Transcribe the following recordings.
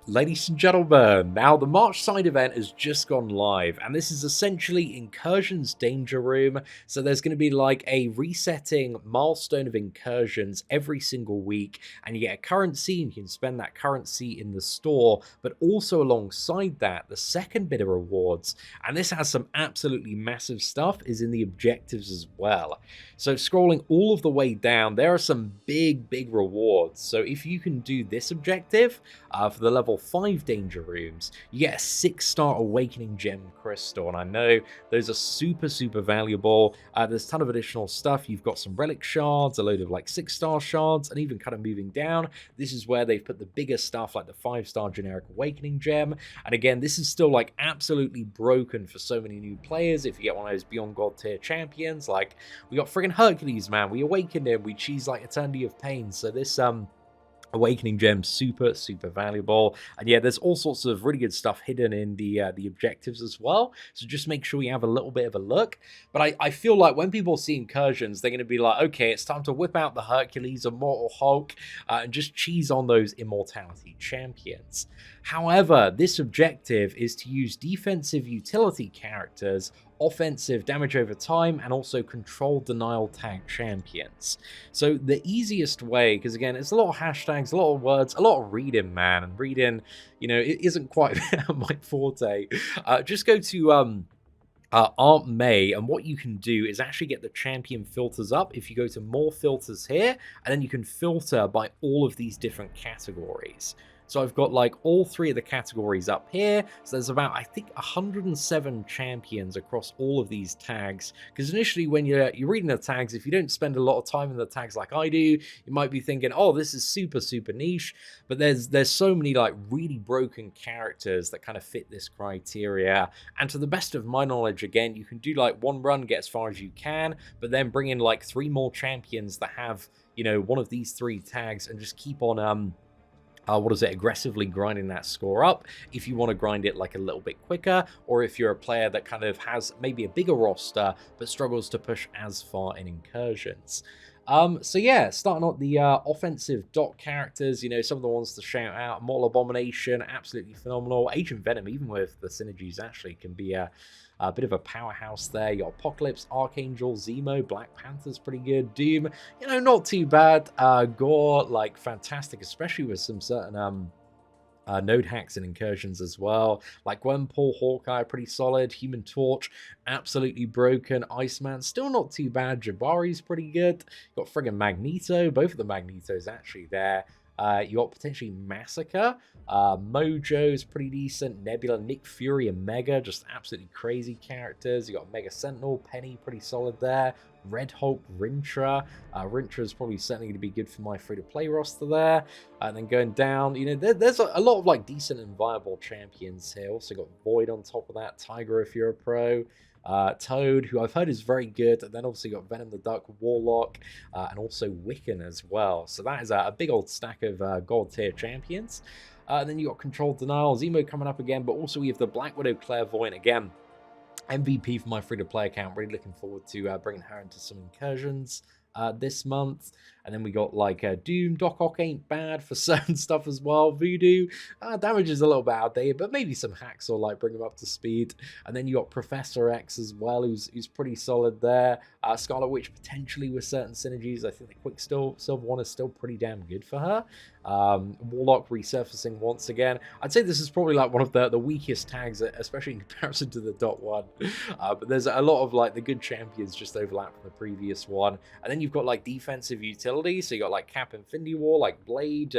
Ladies and gentlemen, now the March side event has just gone live, and this is essentially Incursion's Danger Room. So there's going to be like a resetting milestone of incursions every single week, and you get a currency, and you can spend that currency in the store. But also alongside that, the second bit of rewards, and this has some absolutely massive stuff, is in the objectives as well. So scrolling all of the way down, there are some big rewards. So if you can do this objective, for the level 5 danger rooms, you get a 6-star awakening gem crystal, and I know those are super valuable. There's a ton of additional stuff. You've got some relic shards, a load of like 6-star shards, and even kind of moving down, this is where they've put the bigger stuff like the 5-star generic awakening gem. And again, this is still like absolutely broken for so many new players. If you get one of those beyond god tier champions, like we got friggin' Hercules, man, we awakened him, we cheese like Eternity of Pain. So this awakening gem super valuable. And yeah, there's all sorts of really good stuff hidden in the objectives as well, so just make sure you have a little bit of a look. But I feel like when people see incursions, they're going to be like, okay, it's time to whip out the Hercules, Immortal Hulk, and just cheese on those immortality champions. However, this objective is to use defensive utility characters, offensive damage over time, and also control denial tag champions. So the easiest way, because again, it's a lot of hashtags, a lot of words, a lot of reading, man, and reading, you know, it isn't quite my forte. Just go to Aunt May, and what you can do is actually get the champion filters up. If you go to more filters here, and then you can filter by all of these different categories. So I've got like all 3 of the categories up here. So there's about, I think, 107 champions across all of these tags. Because initially when you're reading the tags, if you don't spend a lot of time in the tags like I do, you might be thinking, oh, this is super niche. But there's so many like really broken characters that kind of fit this criteria. And to the best of my knowledge, again, you can do like one run, get as far as you can, but then bring in like 3 more champions that have, you know, one of these 3 tags, and just keep on aggressively grinding that score up if you want to grind it like a little bit quicker, or if you're a player that kind of has maybe a bigger roster but struggles to push as far in incursions. So yeah, starting out the offensive dot characters, you know, some of the ones to shout out: Mortal Abomination, absolutely phenomenal. Agent Venom, even with the synergies, actually can be a bit of a powerhouse there. You got Apocalypse, Archangel, Zemo, Black Panther's pretty good. Doom, you know, not too bad. Gore, like, fantastic, especially with some certain node hacks and incursions as well. Like Gwenpool, Hawkeye, pretty solid. Human Torch, absolutely broken. Iceman, still not too bad. Jabari's pretty good. You got friggin' Magneto, both of the Magnetos actually there. You got potentially Massacre. Mojo's pretty decent. Nebula, Nick Fury, and Mega, just absolutely crazy characters. You got Mega Sentinel, Penny, pretty solid there. Red Hulk, Rintra. Rintra is probably certainly going to be good for my free-to-play roster there. And then going down, you know, there's a lot of like decent and viable champions here. Also got Void on top of that. Tiger if you're a pro. Toad, who I've heard is very good, and then obviously got Venom the Duck, Warlock, and also Wiccan as well. So that is a big old stack of gold tier champions. And then you got Control Denial, Zemo coming up again, but also we have the Black Widow Clairvoyant again. MVP for my free-to-play account. Really looking forward to bringing her into some incursions this month. And then we got like Doom. Doc Ock ain't bad for certain stuff as well. Voodoo, damage is a little bit outdated, but maybe some hacks will like bring him up to speed. And then you got Professor X as well, who's pretty solid there. Scarlet Witch potentially with certain synergies. I think the Quicksilver one is still pretty damn good for her. Warlock resurfacing once again. I'd say this is probably like one of the weakest tags, especially in comparison to the dot one. But there's a lot of like the good champions just overlap from the previous one. And then you've got like defensive utility. So you got like Cap Infinity War, like Blade.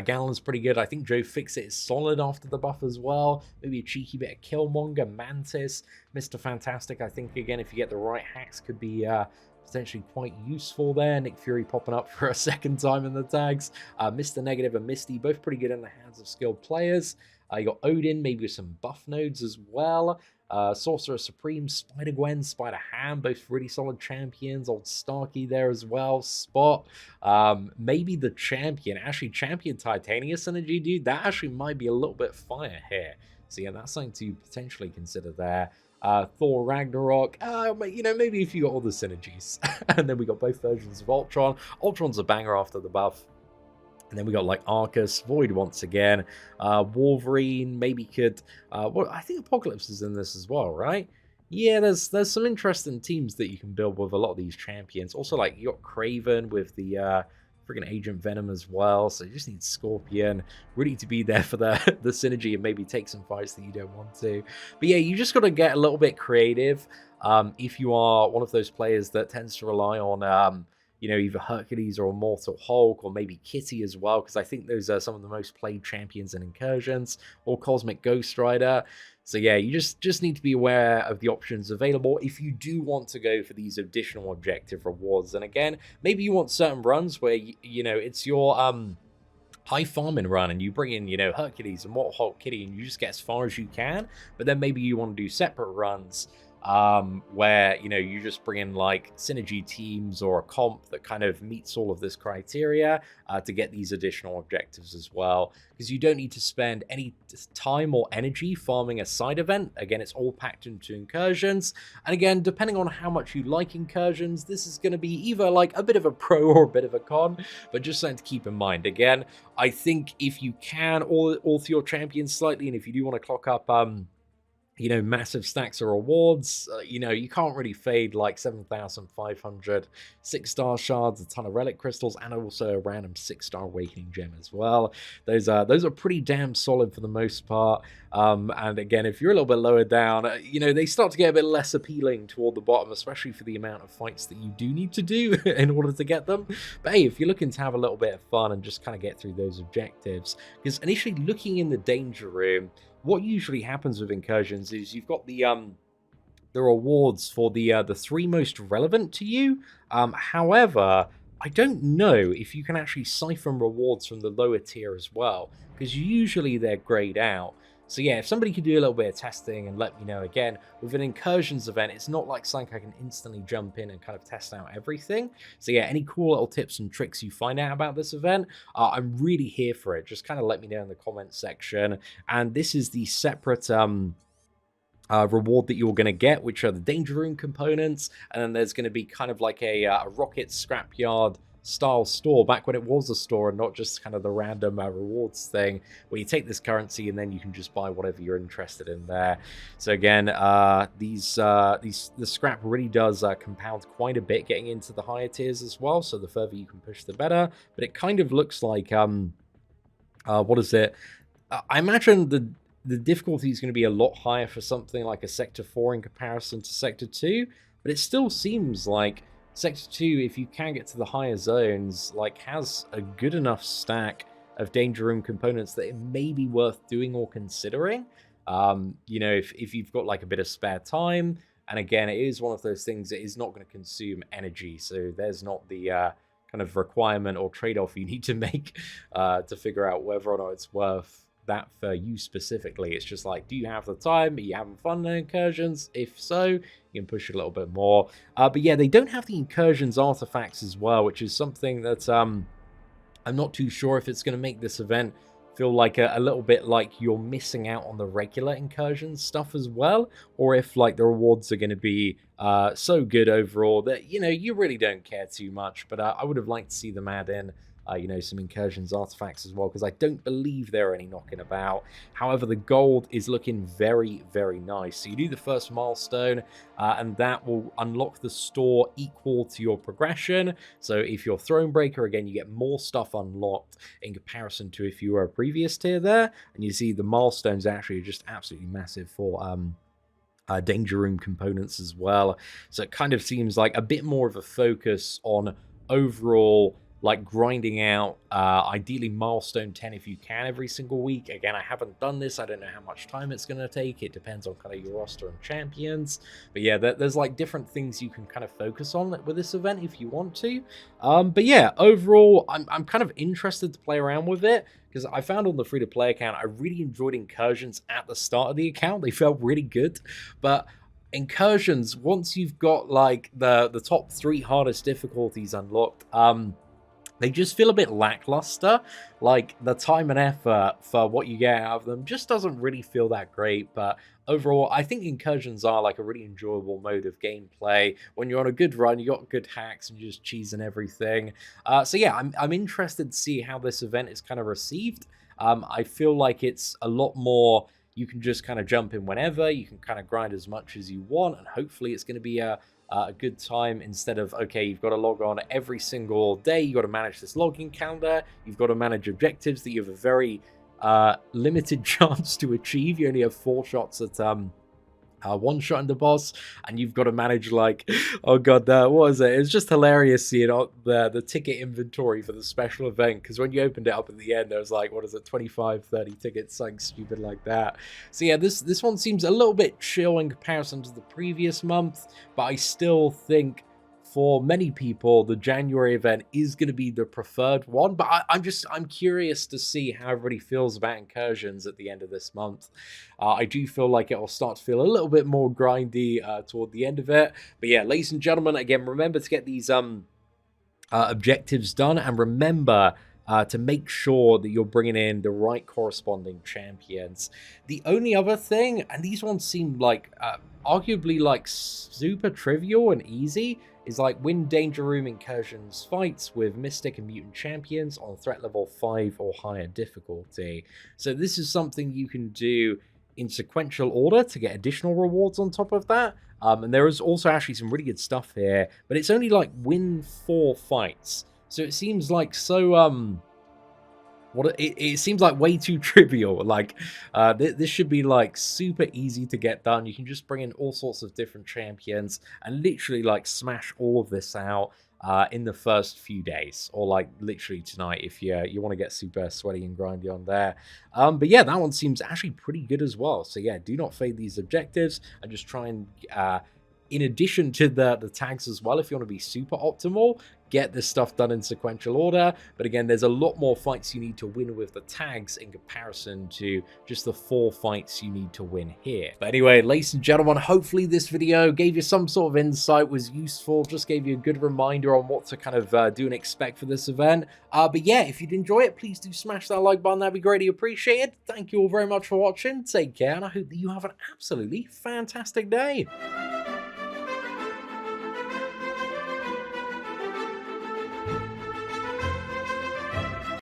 Gallon's pretty good. I think Joe Fixit is solid after the buff as well. Maybe a cheeky bit of Killmonger, Mantis, Mr. Fantastic. I think again, if you get the right hacks, could be potentially quite useful there. Nick Fury popping up for a second time in the tags. Mr. Negative and Misty, both pretty good in the hands of skilled players. You got Odin, maybe with some buff nodes as well. Sorcerer Supreme, Spider-Gwen, Spider-Ham, both really solid champions. Old Starkey there as well. Spot. Maybe the champion. Actually, Champion Titania synergy, dude. That actually might be a little bit fire here. So yeah, that's something to potentially consider there. Thor Ragnarok, you know, maybe if you got all the synergies. And then we got both versions of Ultron. Ultron's a banger after the buff. And then we got like Arcus, Void once again, Wolverine, maybe could, well, I think Apocalypse is in this as well, right? Yeah, there's some interesting teams that you can build with a lot of these champions. Also, like, you got Kraven with the freaking Agent Venom as well, so you just need Scorpion really to be there for the, the synergy and maybe take some fights that you don't want to. But yeah, you just got to get a little bit creative if you are one of those players that tends to rely on either Hercules or Immortal Hulk, or maybe Kitty as well, because I think those are some of the most played champions in Incursions, or Cosmic Ghost Rider. So yeah, you just need to be aware of the options available if you do want to go for these additional objective rewards. And again, maybe you want certain runs where, it's your high farming run, and you bring in, Hercules and Immortal Hulk, Kitty, and you just get as far as you can. But then maybe you want to do separate runs where you just bring in like synergy teams or a comp that kind of meets all of this criteria to get these additional objectives as well, because you don't need to spend any time or energy farming a side event. Again, it's all packed into Incursions, and again, depending on how much you like Incursions, this is going to be either like a bit of a pro or a bit of a con, but just something to keep in mind. Again, I think if you can alter your champions slightly, and if you do want to clock up massive stacks of rewards, you can't really fade like 7,500 6-star shards, a ton of relic crystals, and also a random 6-star awakening gem as well. Those are pretty damn solid for the most part. And again, if you're a little bit lower down, they start to get a bit less appealing toward the bottom, especially for the amount of fights that you do need to do in order to get them. But hey, if you're looking to have a little bit of fun and just kind of get through those objectives, because initially looking in the danger room, what usually happens with Incursions is you've got the rewards for the 3 most relevant to you. However, I don't know if you can actually siphon rewards from the lower tier as well, because usually they're grayed out. So yeah, if somebody could do a little bit of testing and let me know. Again, with an Incursions event, it's not like something I can instantly jump in and kind of test out everything. So yeah, any cool little tips and tricks you find out about this event, I'm really here for it. Just kind of let me know in the comments section. And this is the separate reward that you're going to get, which are the Danger Room components. And then there's going to be kind of like a Rocket Scrapyard style store, back when it was a store and not just kind of the random rewards thing, where you take this currency and then you can just buy whatever you're interested in there. So again, the scrap really does compound quite a bit getting into the higher tiers as well, so the further you can push, the better. But it kind of looks like what is it? I imagine the difficulty is going to be a lot higher for something like a Sector 4 in comparison to Sector 2, but it still seems like Sector 2, if you can get to the higher zones, like, has a good enough stack of Danger Room components that it may be worth doing or considering. If you've got like a bit of spare time, and again, it is one of those things that is not going to consume energy, so there's not the kind of requirement or trade-off you need to make to figure out whether or not it's worth that for you specifically. It's just like, do you have the time? Are you having fun in Incursions? If so, you can push it a little bit more. But yeah, they don't have the Incursions artifacts as well, which is something that I'm not too sure if it's going to make this event feel like a little bit like you're missing out on the regular Incursions stuff as well, or if like the rewards are going to be so good overall that you really don't care too much. But I would have liked to see them add in some Incursions artifacts as well, because I don't believe there are any knocking about. However, the gold is looking very, very nice. So you do the first milestone, and that will unlock the store equal to your progression. So if you're Thronebreaker, again, you get more stuff unlocked in comparison to if you were a previous tier there. And you see the milestones actually are just absolutely massive for Danger Room components as well. So it kind of seems like a bit more of a focus on overall, like, grinding out ideally milestone 10 if you can every single week. Again, I haven't done this. I don't know how much time it's going to take. It depends on kind of your roster and champions. But yeah, there's like different things you can kind of focus on with this event if you want to. But yeah, overall, I'm kind of interested to play around with it, because I found on the free-to-play account, I really enjoyed Incursions at the start of the account. They felt really good. But Incursions, once you've got like the top 3 hardest difficulties unlocked, they just feel a bit lackluster. Like, the time and effort for what you get out of them just doesn't really feel that great. But overall, I think incursions are like a really enjoyable mode of gameplay. When you're on a good run, you got good hacks and you're just cheesing everything. So yeah, I'm interested to see how this event is kind of received. I feel like it's a lot more. You can just kind of jump in whenever. You can kind of grind as much as you want, and hopefully it's going to be a good time, instead of, okay, you've got to log on every single day, you've got to manage this login calendar, you've got to manage objectives that you have a very limited chance to achieve. You only have 4 shots at one shot in the boss, and you've got to manage, like, oh god, what was it? It's just hilarious seeing the ticket inventory for the special event, because when you opened it up at the end, there was like, what is it, 25, 30 tickets, something stupid like that. So yeah, this one seems a little bit chill in comparison to the previous month, but I still think for many people, the January event is going to be the preferred one. But I'm curious to see how everybody feels about incursions at the end of this month. I do feel like it will start to feel a little bit more grindy toward the end of it. But yeah, ladies and gentlemen, again, remember to get these objectives done, and remember to make sure that you're bringing in the right corresponding champions. The only other thing, and these ones seem like arguably like super trivial and easy, is like win Danger Room incursions fights with Mystic and Mutant champions on threat level 5 or higher difficulty. So this is something you can do in sequential order to get additional rewards on top of that. And there is also actually some really good stuff here, but it's only like win 4 fights. So it seems like so it seems like way too trivial. Like, this should be like super easy to get done. You can just bring in all sorts of different champions and literally like smash all of this out in the first few days, or like literally tonight if you want to get super sweaty and grindy on there. But yeah, that one seems actually pretty good as well. So yeah, do not fade these objectives and just try and in addition to the tags as well, if you want to be super optimal, get this stuff done in sequential order. But again, there's a lot more fights you need to win with the tags in comparison to just the 4 fights you need to win here. But anyway, ladies and gentlemen, hopefully this video gave you some sort of insight, was useful, just gave you a good reminder on what to kind of do and expect for this event. But yeah, if you'd enjoy it, please do smash that like button. That'd be greatly appreciated. Thank you all very much for watching. Take care, and I hope that you have an absolutely fantastic day.